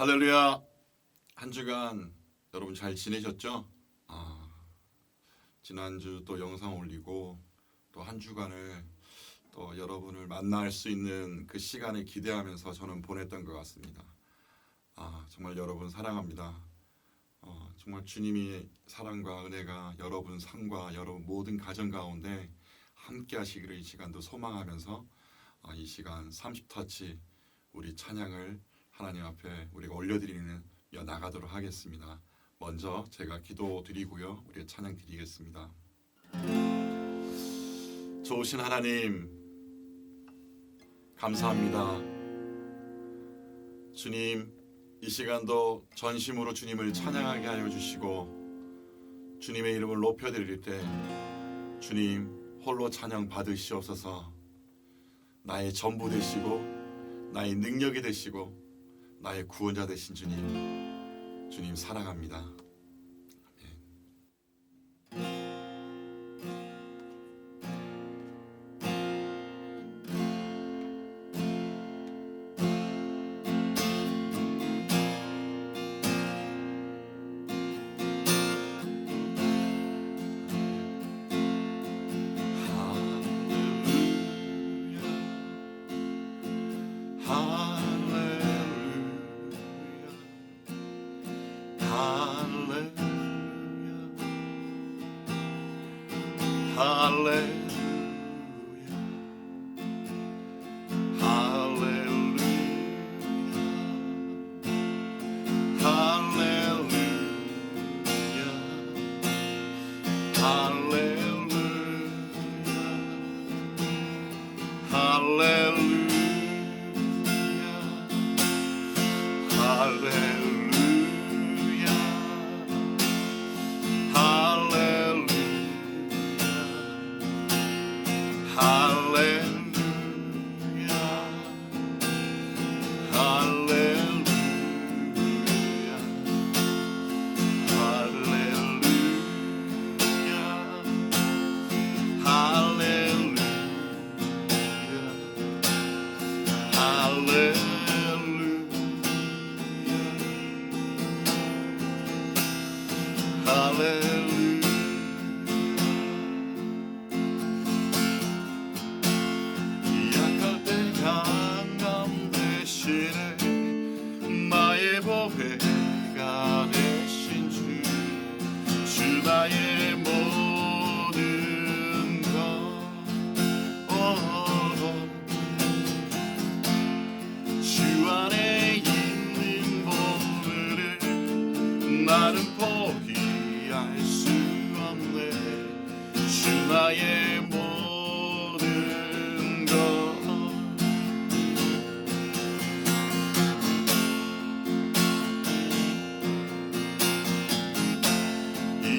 할렐루야. 한 주간 여러분 잘 지내셨죠? 지난주 또 영상 올리고 또 한 주간을 또 여러분을 만날 수 있는 그 시간을 기대하면서 저는 보냈던 것 같습니다. 정말 여러분 사랑합니다. 정말 주님이 사랑과 은혜가 여러분 삶과 여러분 모든 가정 가운데 함께 하시기를 이 시간도 소망하면서 이 시간 30터치 우리 찬양을 하나님 앞에 우리가 올려드리는 나가도록 하겠습니다. 먼저 제가 기도 드리고요. 우리 찬양 드리겠습니다. 좋으신 하나님 감사합니다. 주님 이 시간도 전심으로 주님을 찬양하게 하여 주시고 주님의 이름을 높여드릴 때 주님 홀로 찬양 받으시옵소서. 나의 전부 되시고 나의 능력이 되시고 나의 구원자 되신 주님 사랑합니다.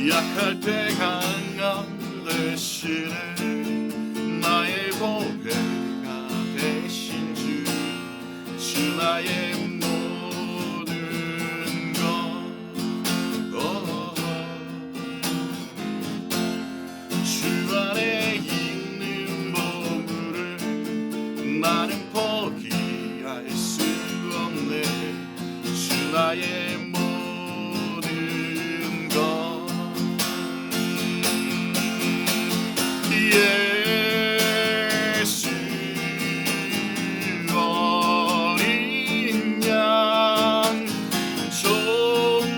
약할 때 강함 되시네. 나의 보배가 되신 주 나의 모든 것. 주 안에 있는 보물을 나는 포기할 수 없네. 주 나의 모든 것. 예수 어린 양 존귀한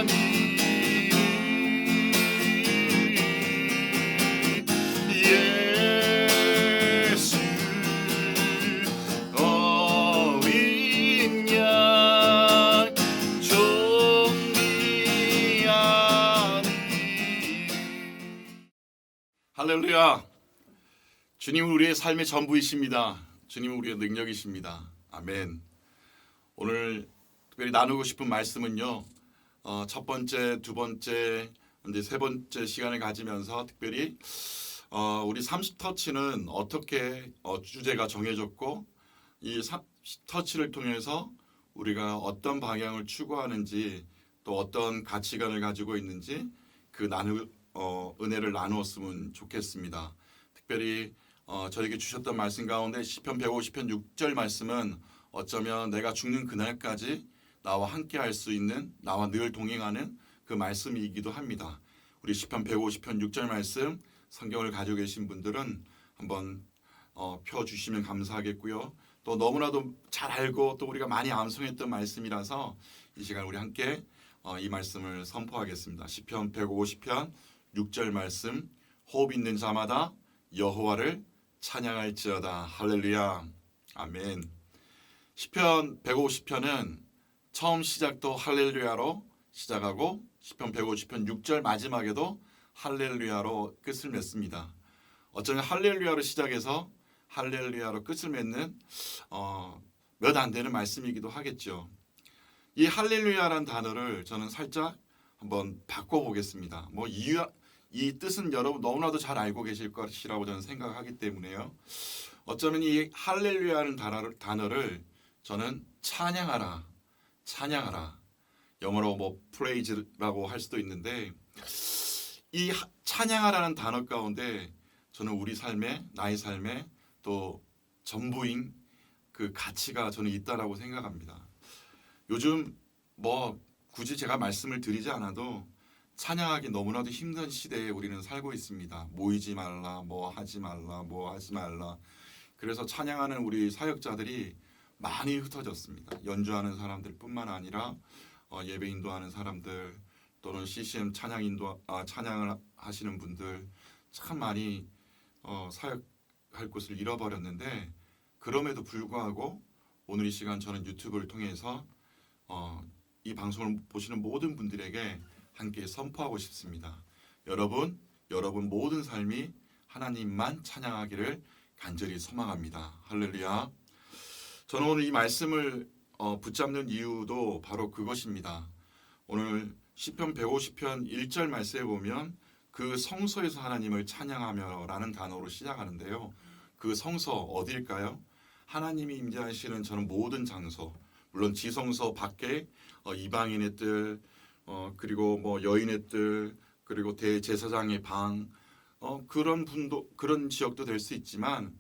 이름. 예수 어린 양 존귀한 할렐루야. 주님은 우리의 삶의 전부이십니다. 주님은 우리의 능력이십니다. 아멘. 오늘 특별히 나누고 싶은 말씀은요. 첫 번째, 두 번째, 이제 세 번째 시간을 가지면서 특별히 우리 30터치는 어떻게 주제가 정해졌고 이 30터치를 통해서 우리가 어떤 방향을 추구하는지 또 어떤 가치관을 가지고 있는지 그 은혜를 나누었으면 좋겠습니다. 특별히 저에게 주셨던 말씀 가운데 시편 150편 6절 말씀은 어쩌면 내가 죽는 그날까지 나와 함께 할 수 있는, 나와 늘 동행하는 그 말씀이기도 합니다. 우리 시편 150편 6절 말씀 성경을 가지고 계신 분들은 한번 펴주시면 감사하겠고요. 또 너무나도 잘 알고 또 우리가 많이 암송했던 말씀이라서 이 시간 우리 함께 이 말씀을 선포하겠습니다. 시편 150편 6절 말씀, 호흡 있는 자마다 여호와를 찬양할지어다. 할렐루야. 아멘. 시편 150편은 처음 시작도 할렐루야로 시작하고 시편 150편 6절 마지막에도 할렐루야로 끝을 맺습니다. 어쩌면 할렐루야로 시작해서 할렐루야로 끝을 맺는 몇 안 되는 말씀이기도 하겠죠. 이 할렐루야라는 단어를 저는 살짝 한번 바꿔보겠습니다. 이 뜻은 여러분 너무나도 잘 알고 계실 것이라고 저는 생각하기 때문에요. 어쩌면 이 할렐루야라는 단어를 저는 찬양하라, 영어로 praise라고 할 수도 있는데 이 찬양하라는 단어 가운데 저는 우리 삶에, 나의 삶에 또 전부인 그 가치가 저는 있다라고 생각합니다. 요즘 굳이 제가 말씀을 드리지 않아도 찬양하기 너무나도 힘든 시대에 우리는 살고 있습니다. 모이지 말라, 하지 말라. 그래서 찬양하는 우리 사역자들이 많이 흩어졌습니다. 연주하는 사람들뿐만 아니라 예배 인도하는 사람들 또는 CCM 찬양을 하시는 분들 참 많이 사역할 곳을 잃어버렸는데 그럼에도 불구하고 오늘 이 시간 저는 유튜브를 통해서 이 방송을 보시는 모든 분들에게 함께 선포하고 싶습니다. 여러분 모든 삶이 하나님만 찬양하기를 간절히 소망합니다. 할렐루야. 저는 오늘 이 말씀을 붙잡는 이유도 바로 그것입니다. 오늘 시편 150편 1절 말씀에 보면 그 성소에서 하나님을 찬양하며라는 단어로 시작하는데요. 그 성소 어디일까요? 하나님이 임재하시는 저는 모든 장소, 물론 지성소 밖에 이방인의 뜰, 그리고 여인의 뜰, 그리고 대제사장의 방, 그런 지역도 될 수 있지만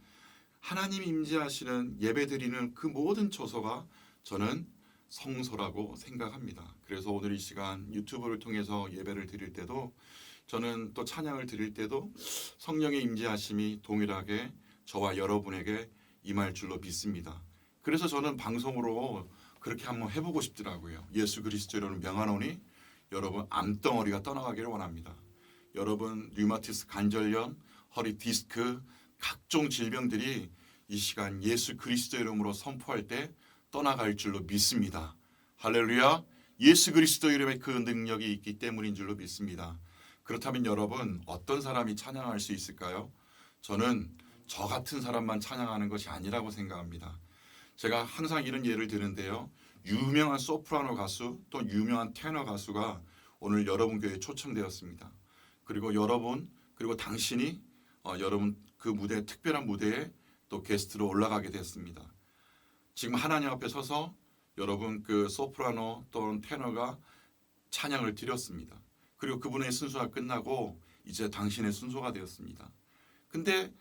하나님이 임재하시는 예배드리는 그 모든 처소가 저는 성소라고 생각합니다. 그래서 오늘 이 시간 유튜브를 통해서 예배를 드릴 때도 저는 또 찬양을 드릴 때도 성령의 임재하심이 동일하게 저와 여러분에게 임할 줄로 믿습니다. 그래서 저는 방송으로 그렇게 한번 해보고 싶더라고요. 예수 그리스도 이름으로 명하노니 여러분 암덩어리가 떠나가기를 원합니다. 여러분 류마티스 관절염, 허리 디스크, 각종 질병들이 이 시간 예수 그리스도 이름으로 선포할 때 떠나갈 줄로 믿습니다. 할렐루야. 예수 그리스도 이름에 그 능력이 있기 때문인 줄로 믿습니다. 그렇다면 여러분 어떤 사람이 찬양할 수 있을까요? 저는 저 같은 사람만 찬양하는 것이 아니라고 생각합니다. 제가 항상 이런 예를 드는데요. 유명한 소프라노 가수 또 유명한 테너 가수가 오늘 여러분 교회에 초청되었습니다. 그리고 여러분 그리고 당신이 여러분 그 무대 특별한 무대에 또 게스트로 올라가게 됐습니다. 지금 하나님 앞에 서서 여러분 그 소프라노 또는 테너가 찬양을 드렸습니다. 그리고 그분의 순서가 끝나고 이제 당신의 순서가 되었습니다. 근데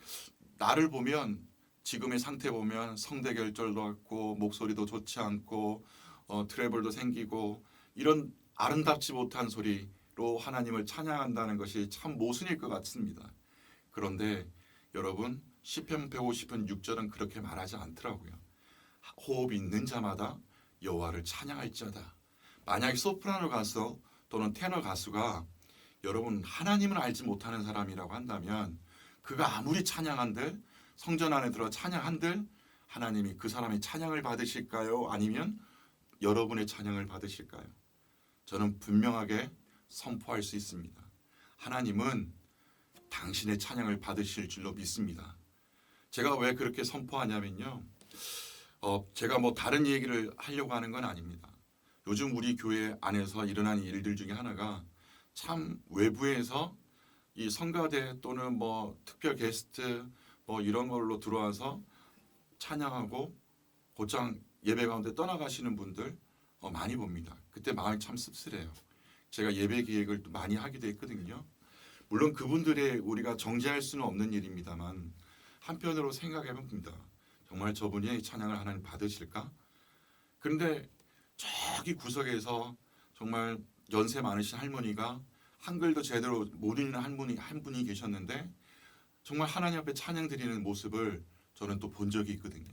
나를 보면 지금의 상태 보면 성대 결절도 없고 목소리도 좋지 않고 트러블도 생기고 이런 아름답지 못한 소리로 하나님을 찬양한다는 것이 참 모순일 것 같습니다. 그런데 여러분 시편 150편 6절은 그렇게 말하지 않더라고요. 호흡 있는 자마다 여호와를 찬양할지어다. 만약에 소프라노 가수 또는 테너 가수가 여러분 하나님을 알지 못하는 사람이라고 한다면 그가 아무리 찬양한들 성전 안에 들어 찬양한들 하나님이 그 사람의 찬양을 받으실까요? 아니면 여러분의 찬양을 받으실까요? 저는 분명하게 선포할 수 있습니다. 하나님은 당신의 찬양을 받으실 줄로 믿습니다. 제가 왜 그렇게 선포하냐면요. 제가 다른 얘기를 하려고 하는 건 아닙니다. 요즘 우리 교회 안에서 일어나는 일들 중에 하나가 참 외부에서 이 성가대 또는 특별 게스트 이런 걸로 들어와서 찬양하고 곧장 예배 가운데 떠나가시는 분들 많이 봅니다. 그때 마음이 참 씁쓸해요. 제가 예배 기획을 또 많이 하기도 했거든요. 물론 그분들의 우리가 정죄할 수는 없는 일입니다만 한편으로 생각해 봅니다. 정말 저분이 찬양을 하나님 받으실까? 그런데 저기 구석에서 정말 연세 많으신 할머니가 한글도 제대로 못 읽는 한 분이 계셨는데 정말 하나님 앞에 찬양 드리는 모습을 저는 또 본 적이 있거든요.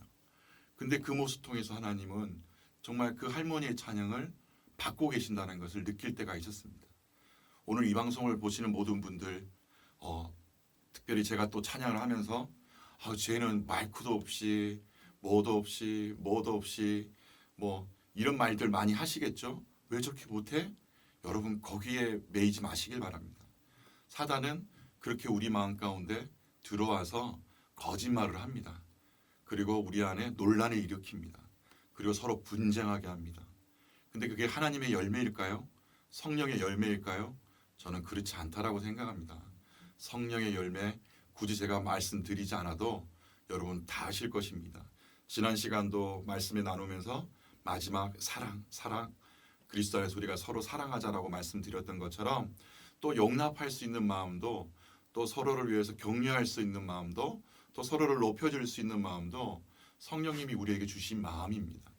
근데 그 모습 통해서 하나님은 정말 그 할머니의 찬양을 받고 계신다는 것을 느낄 때가 있었습니다. 오늘 이 방송을 보시는 모든 분들 특별히 제가 또 찬양을 하면서 쟤는 마이크도 없이 뭐도 없이 뭐 이런 말들 많이 하시겠죠. 왜 저렇게 못해? 여러분 거기에 매이지 마시길 바랍니다. 사단은 그렇게 우리 마음 가운데 들어와서 거짓말을 합니다. 그리고 우리 안에 논란을 일으킵니다. 그리고 서로 분쟁하게 합니다. 근데 그게 하나님의 열매일까요? 성령의 열매일까요? 저는 그렇지 않다라고 생각합니다. 성령의 열매 굳이 제가 말씀드리지 않아도 여러분 다 아실 것입니다. 지난 시간도 말씀에 나누면서 마지막 사랑 그리스도 안에서 우리가 서로 사랑하자라고 말씀드렸던 것처럼 또 용납할 수 있는 마음도 또 서로를 위해서 격려할 수 있는 마음도 또 서로를 높여줄 수 있는 마음도 성령님이 우리에게 주신 마음입니다.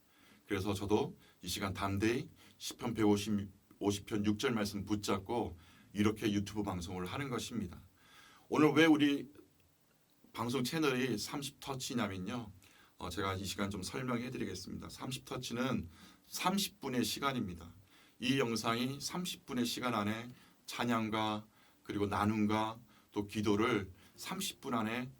그래서 저도 이 시간 담대히 시편 150편 6절 말씀 붙잡고 이렇게 유튜브 방송을 하는 것입니다. 오늘 왜 우리 방송 채널이 30터치냐면요. 제가 이 시간 좀 설명해 드리겠습니다. 30터치는 30분의 시간입니다. 이 영상이 30분의 시간 안에 찬양과 그리고 나눔과 또 기도를 30분 안에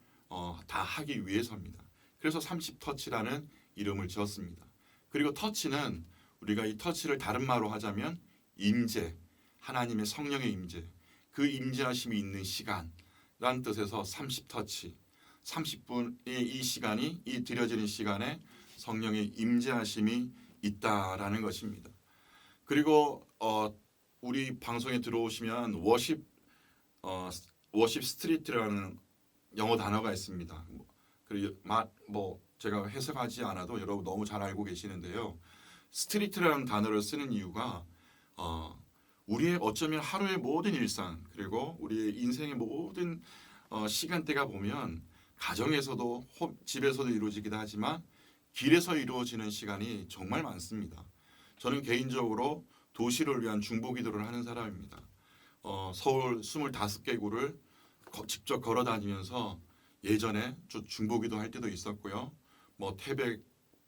다 하기 위해서입니다. 그래서 30터치라는 이름을 지었습니다. 그리고 터치는 우리가 이 터치를 다른 말로 하자면 임재, 하나님의 성령의 임재, 그 임재하심이 있는 시간이라는 뜻에서 30터치, 30분의 이 시간이 이 드려지는 시간에 성령의 임재하심이 있다라는 것입니다. 그리고 우리 방송에 들어오시면 워십 스트리트라는 영어 단어가 있습니다. 그리고 제가 해석하지 않아도 여러분 너무 잘 알고 계시는데요. 스트리트라는 단어를 쓰는 이유가 우리의 어쩌면 하루의 모든 일상 그리고 우리의 인생의 모든 시간대가 보면 가정에서도 집에서도 이루어지기도 하지만 길에서 이루어지는 시간이 정말 많습니다. 저는 개인적으로 도시를 위한 중보기도를 하는 사람입니다. 서울 25개 구를 직접 걸어 다니면서 예전에 중보기도 할 때도 있었고요. 뭐 태백,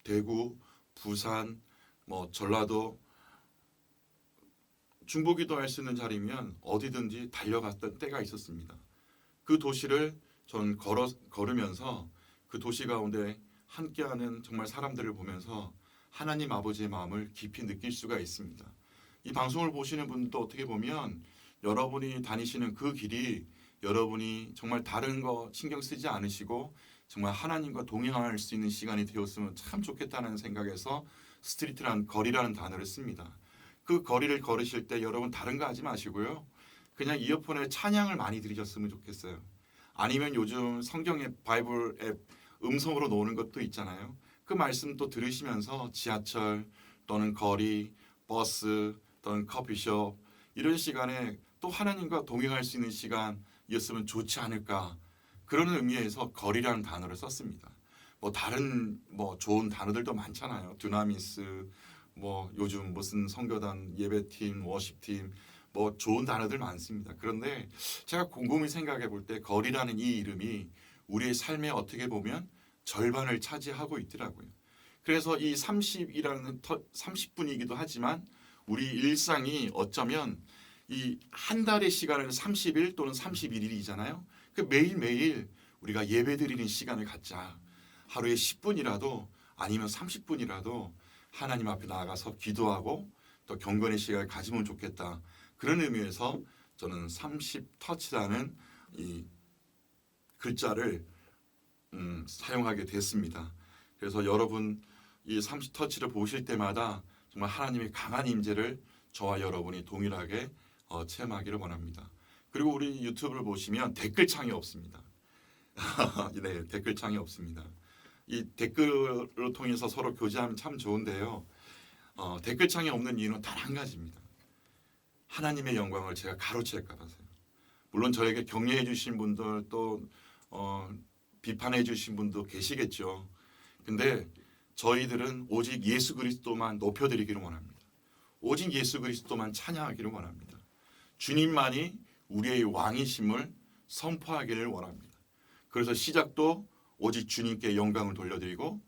대구, 부산, 뭐 전라도 중보기도 할 수 있는 자리면 어디든지 달려갔던 때가 있었습니다. 그 도시를 전 걸으면서 그 도시 가운데 함께하는 정말 사람들을 보면서 하나님 아버지의 마음을 깊이 느낄 수가 있습니다. 이 방송을 보시는 분도 어떻게 보면 여러분이 다니시는 그 길이 여러분이 정말 다른 거 신경 쓰지 않으시고 정말 하나님과 동행할 수 있는 시간이 되었으면 참 좋겠다는 생각에서 스트리트라는 거리라는 단어를 씁니다. 그 거리를 걸으실 때 여러분 다른 거 하지 마시고요. 그냥 이어폰에 찬양을 많이 들으셨으면 좋겠어요. 아니면 요즘 성경의 바이블 앱 음성으로 노는 것도 있잖아요. 그 말씀 또 들으시면서 지하철 또는 거리, 버스 또는 커피숍 이런 시간에 또 하나님과 동행할 수 있는 시간이었으면 좋지 않을까 그런 의미에서 거리라는 단어를 썼습니다. 다른 좋은 단어들도 많잖아요. 두나미스 요즘 무슨 선교단 예배팀, 워십팀 좋은 단어들 많습니다. 그런데 제가 곰곰이 생각해 볼 때 거리라는 이 이름이 우리의 삶에 어떻게 보면 절반을 차지하고 있더라고요. 그래서 이 30분이기도 하지만 우리 일상이 어쩌면 이 한 달의 시간을 30일 또는 31일이잖아요. 그 매일매일 우리가 예배드리는 시간을 갖자. 하루에 10분이라도 아니면 30분이라도 하나님 앞에 나아가서 기도하고 또 경건의 시간을 가지면 좋겠다. 그런 의미에서 저는 30터치라는 이 글자를 사용하게 됐습니다. 그래서 여러분 이 30터치를 보실 때마다 정말 하나님의 강한 임재를 저와 여러분이 동일하게 체험하기를 원합니다. 그리고 우리 유튜브를 보시면 댓글창이 없습니다. 네, 댓글창이 없습니다. 이 댓글을 통해서 서로 교제하면 참 좋은데요. 댓글창이 없는 이유는 단 한 가지입니다. 하나님의 영광을 제가 가로챌까 봐서요. 물론 저에게 격려해 주신 분들 또 비판해 주신 분도 계시겠죠. 근데 저희들은 오직 예수 그리스도만 높여드리기를 원합니다. 오직 예수 그리스도만 찬양하기를 원합니다. 주님만이 우리의 왕이심을 선포하기를 원합니다. 그래서 시작도 오직 주님께 영광을 돌려드리고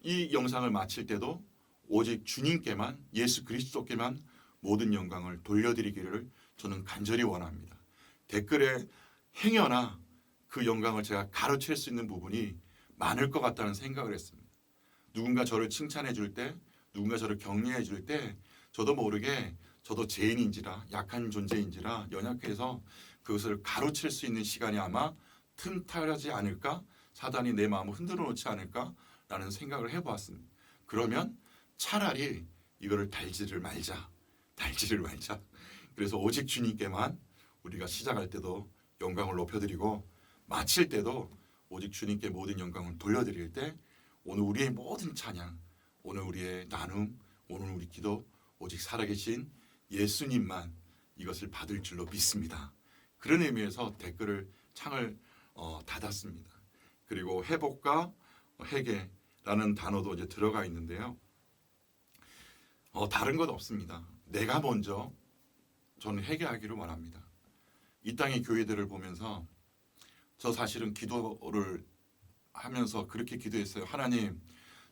이 영상을 마칠 때도 오직 주님께만 예수 그리스도께만 모든 영광을 돌려드리기를 저는 간절히 원합니다. 댓글에 행여나 그 영광을 제가 가로챌 수 있는 부분이 많을 것 같다는 생각을 했습니다. 누군가 저를 칭찬해 줄 때, 누군가 저를 격려해 줄 때 저도 모르게 저도 죄인인지라 약한 존재인지라 연약해서 그것을 가로챌 수 있는 시간이 아마 틈타지 않을까? 사단이 내 마음을 흔들어 놓지 않을까라는 생각을 해보았습니다. 그러면 차라리 이거를 달지를 말자. 그래서 오직 주님께만 우리가 시작할 때도 영광을 높여드리고 마칠 때도 오직 주님께 모든 영광을 돌려드릴 때 오늘 우리의 모든 찬양, 오늘 우리의 나눔, 오늘 우리 기도 오직 살아계신 예수님만 이것을 받을 줄로 믿습니다. 그런 의미에서 댓글을 창을 닫았습니다. 그리고 회복과 회개라는 단어도 이제 들어가 있는데요. 다른 건 없습니다. 내가 먼저 저는 회개하기를 원합니다. 이 땅의 교회들을 보면서 저 사실은 기도를 하면서 그렇게 기도했어요. 하나님,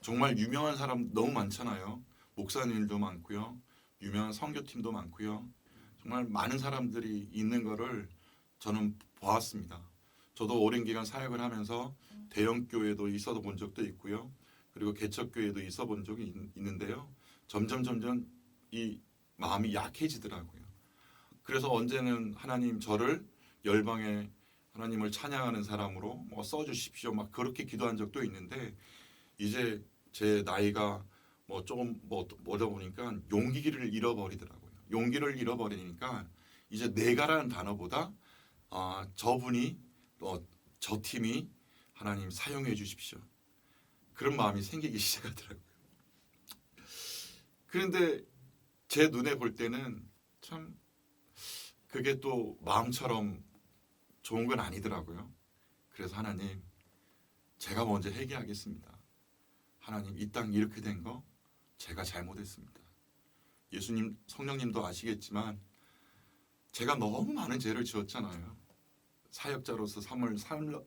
정말 유명한 사람 너무 많잖아요. 목사님도 많고요. 유명한 선교팀도 많고요. 정말 많은 사람들이 있는 거를 저는 보았습니다. 저도 오랜 기간 사역을 하면서 대형 교회도 있어 본 적도 있고요. 그리고 개척 교회도 있어 본 적이 있는데요. 점점 이 마음이 약해지더라고요. 그래서 언제는 하나님 저를 열방에 하나님을 찬양하는 사람으로 써주십시오. 막 그렇게 기도한 적도 있는데 이제 제 나이가 조금 뭐다 보니까 용기를 잃어버리더라고요. 용기를 잃어버리니까 이제 내가라는 단어보다 저분이 저 팀이 하나님 사용해 주십시오. 그런 마음이 생기기 시작하더라고요. 그런데 제 눈에 볼 때는 참 그게 또 마음처럼 좋은 건 아니더라고요. 그래서 하나님, 제가 먼저 회개하겠습니다. 하나님, 이 땅 이렇게 된 거 제가 잘못했습니다. 예수님, 성령님도 아시겠지만 제가 너무 많은 죄를 지었잖아요. 사역자로서 삶을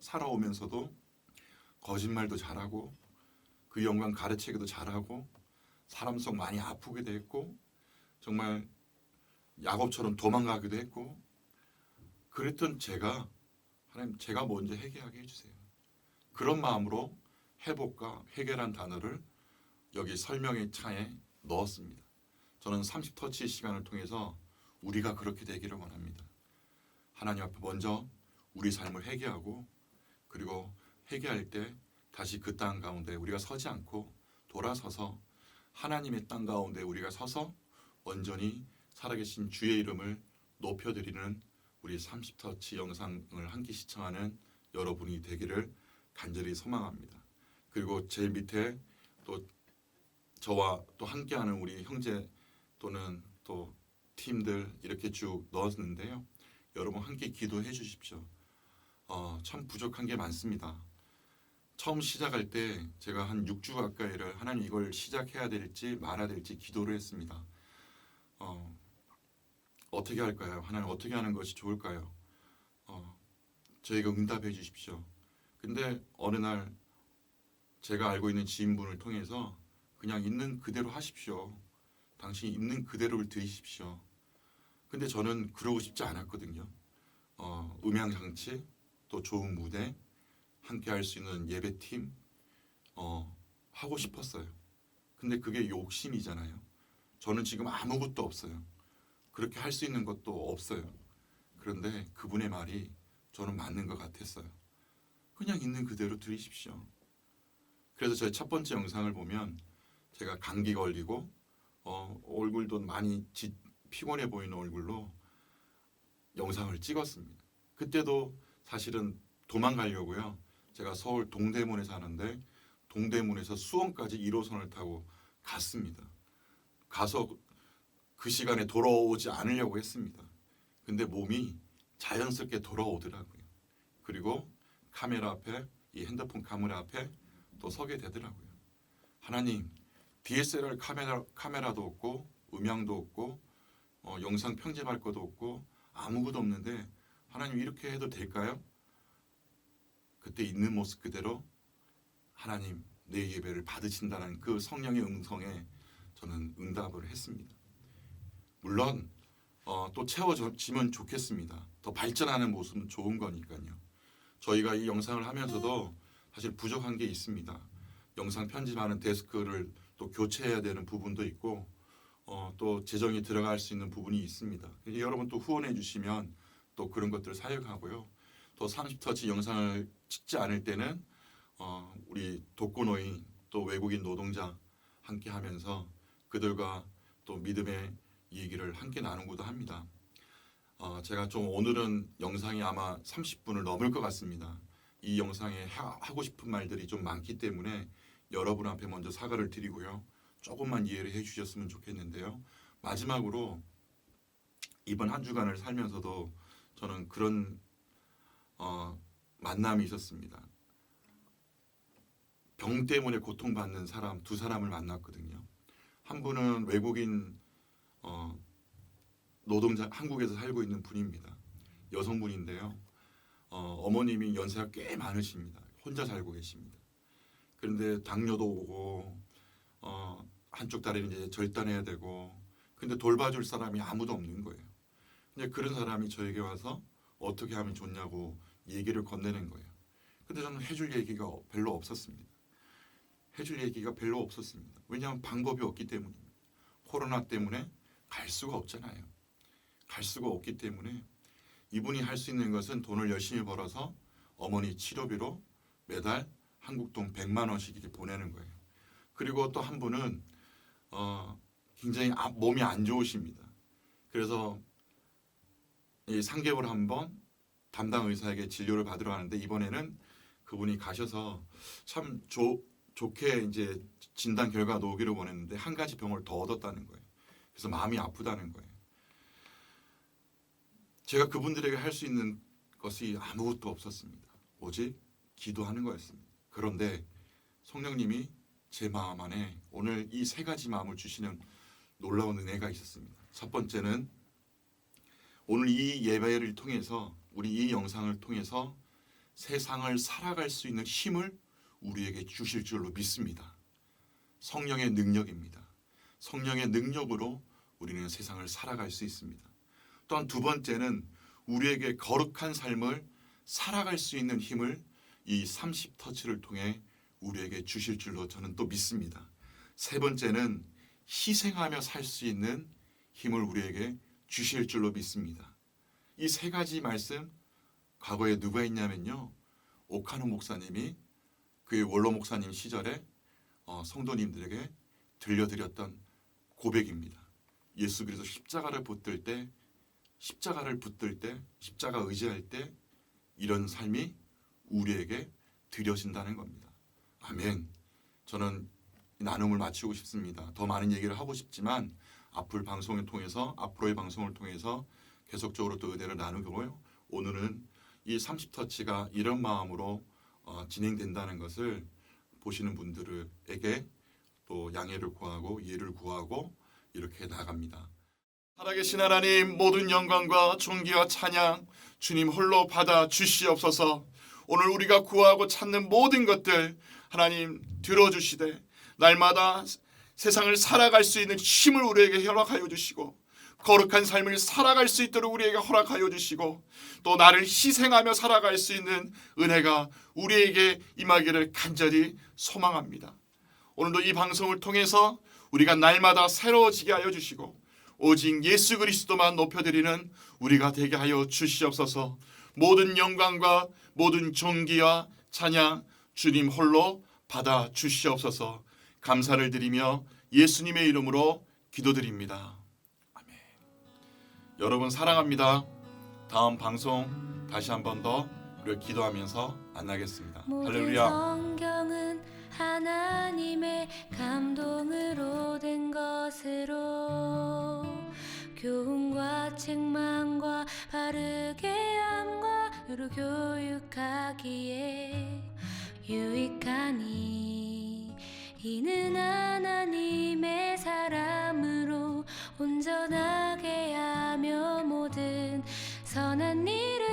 살아오면서도 거짓말도 잘하고 그 영광 가르치기도 잘하고 사람 속 많이 아프기도 했고 정말 야곱처럼 도망가기도 했고 그랬던 제가 하나님 제가 먼저 회개하게 해주세요. 그런 마음으로 회복과 회개란 단어를 여기 설명의 창에 넣었습니다. 저는 30터치 시간을 통해서 우리가 그렇게 되기를 원합니다. 하나님 앞에 먼저 우리 삶을 회개하고 그리고 회개할 때 다시 그 땅 가운데 우리가 서지 않고 돌아서서 하나님의 땅 가운데 우리가 서서 온전히 살아계신 주의 이름을 높여드리는 우리 30터치 영상을 함께 시청하는 여러분이 되기를 간절히 소망합니다. 그리고 제일 밑에 또 저와 또 함께하는 우리 형제 또는 또 팀들 이렇게 쭉 넣었는데요. 여러분 함께 기도해 주십시오. 참 부족한 게 많습니다. 처음 시작할 때 제가 한 6주 가까이를 하나님 이걸 시작해야 될지 말아야 될지 기도를 했습니다. 어떻게 할까요? 하나님 어떻게 하는 것이 좋을까요? 저희가 응답해 주십시오. 근데 어느 날 제가 알고 있는 지인분을 통해서 그냥 있는 그대로 하십시오. 당신이 있는 그대로를 드리십시오. 근데 저는 그러고 싶지 않았거든요. 음향장치, 또 좋은 무대, 함께 할 수 있는 예배팀 하고 싶었어요. 근데 그게 욕심이잖아요. 저는 지금 아무것도 없어요. 그렇게 할 수 있는 것도 없어요. 그런데 그분의 말이 저는 맞는 것 같았어요. 그냥 있는 그대로 드리십시오. 그래서 저의 첫 번째 영상을 보면 제가 감기 걸리고 얼굴도 많이 피곤해 보이는 얼굴로 영상을 찍었습니다. 그때도 사실은 도망가려고요. 제가 서울 동대문에 사는데 동대문에서 수원까지 1호선을 타고 갔습니다. 가서 그 시간에 돌아오지 않으려고 했습니다. 근데 몸이 자연스럽게 돌아오더라고요. 그리고 카메라 앞에 이 핸드폰 카메라 앞에 또 서게 되더라고요. 하나님, DSLR 카메라도 없고 음향도 없고 영상 편집할 것도 없고 아무것도 없는데 하나님 이렇게 해도 될까요? 그때 있는 모습 그대로 하나님 내 예배를 받으신다는 그 성령의 음성에 저는 응답을 했습니다. 물론 또 채워지면 좋겠습니다. 더 발전하는 모습은 좋은 거니까요. 저희가 이 영상을 하면서도 사실 부족한 게 있습니다. 영상 편집하는 데스크를 또 교체해야 되는 부분도 있고 또 재정이 들어갈 수 있는 부분이 있습니다. 여러분 또 후원해 주시면 또 그런 것들을 사용하고요. 또 30터치 영상을 찍지 않을 때는 우리 독거노인 또 외국인 노동자 함께 하면서 그들과 또 믿음의 얘기를 함께 나누기도 합니다. 제가 좀 오늘은 영상이 아마 30분을 넘을 것 같습니다. 이 영상에 하고 싶은 말들이 좀 많기 때문에 여러분 앞에 먼저 사과를 드리고요. 조금만 이해를 해주셨으면 좋겠는데요. 마지막으로 이번 한 주간을 살면서도 저는 그런 만남이 있었습니다. 병 때문에 고통받는 사람 두 사람을 만났거든요. 한 분은 외국인 노동자 한국에서 살고 있는 분입니다. 여성분인데요. 어머님이 연세가 꽤 많으십니다. 혼자 살고 계십니다. 그런데 당뇨도 오고 한쪽 다리는 이제 절단해야 되고 근데 돌봐줄 사람이 아무도 없는 거예요. 근데 그런 사람이 저에게 와서 어떻게 하면 좋냐고 얘기를 건네는 거예요. 근데 저는 해줄 얘기가 별로 없었습니다. 해줄 얘기가 별로 없었습니다. 왜냐하면 방법이 없기 때문입니다. 코로나 때문에 갈 수가 없잖아요. 갈 수가 없기 때문에 이분이 할 수 있는 것은 돈을 열심히 벌어서 어머니 치료비로 매달 한국 돈 100만 원씩 이렇게 보내는 거예요. 그리고 또 한 분은 굉장히 몸이 안 좋으십니다. 그래서 이 3개월 한번 담당 의사에게 진료를 받으러 가는데 이번에는 그분이 가셔서 참 좋게 이제 진단 결과 나오기를 원했는데 한 가지 병을 더 얻었다는 거예요. 그래서 마음이 아프다는 거예요. 제가 그분들에게 할 수 있는 것이 아무것도 없었습니다. 오직 기도하는 거였습니다. 그런데 성령님이 제 마음 안에 오늘 이 세 가지 마음을 주시는 놀라운 은혜가 있었습니다. 첫 번째는 오늘 이 예배를 통해서 우리 이 영상을 통해서 세상을 살아갈 수 있는 힘을 우리에게 주실 줄로 믿습니다. 성령의 능력입니다. 성령의 능력으로 우리는 세상을 살아갈 수 있습니다. 또한 두 번째는 우리에게 거룩한 삶을 살아갈 수 있는 힘을 이 30터치를 통해 우리에게 주실 줄로 저는 또 믿습니다. 세 번째는 희생하며 살 수 있는 힘을 우리에게 주실 줄로 믿습니다. 이 세 가지 말씀 과거에 누가 했냐면요. 오카노 목사님이 그의 원로 목사님 시절에 성도님들에게 들려드렸던 고백입니다. 예수 그리스도 십자가 붙들 때 십자가 의지할 때 이런 삶이 우리에게 드려진다는 겁니다. 아멘. 저는 나눔을 마치고 싶습니다. 더 많은 얘기를 하고 싶지만 앞으로의 방송을 통해서 계속적으로 또 은혜를 나누고요. 오늘은 이 30터치가 이런 마음으로 진행된다는 것을 보시는 분들에게 또 양해를 구하고 이해를 구하고 이렇게 나갑니다. 살아계신 하나님, 모든 영광과 존귀와 찬양 주님 홀로 받아 주시옵소서. 오늘 우리가 구하고 찾는 모든 것들 하나님 들어주시되 날마다 세상을 살아갈 수 있는 힘을 우리에게 허락하여 주시고 거룩한 삶을 살아갈 수 있도록 우리에게 허락하여 주시고 또 나를 희생하며 살아갈 수 있는 은혜가 우리에게 임하기를 간절히 소망합니다. 오늘도 이 방송을 통해서 우리가 날마다 새로워지게 하여 주시고 오직 예수 그리스도만 높여드리는 우리가 되게 하여 주시옵소서. 모든 영광과 모든 존귀와 찬양 주님 홀로 받아 주시옵소서. 감사를 드리며 예수님의 이름으로 기도드립니다. 아멘. 여러분 사랑합니다. 다음 방송 다시 한 번 더 우리 기도하면서 만나겠습니다. 할렐루야. 성경은 하나님의 감동으로 된 것으로 교훈과 책망과 바르게 함과로 교육하기에 유익하니 이는 하나님의 사람으로 온전하게 하며 모든 선한 일을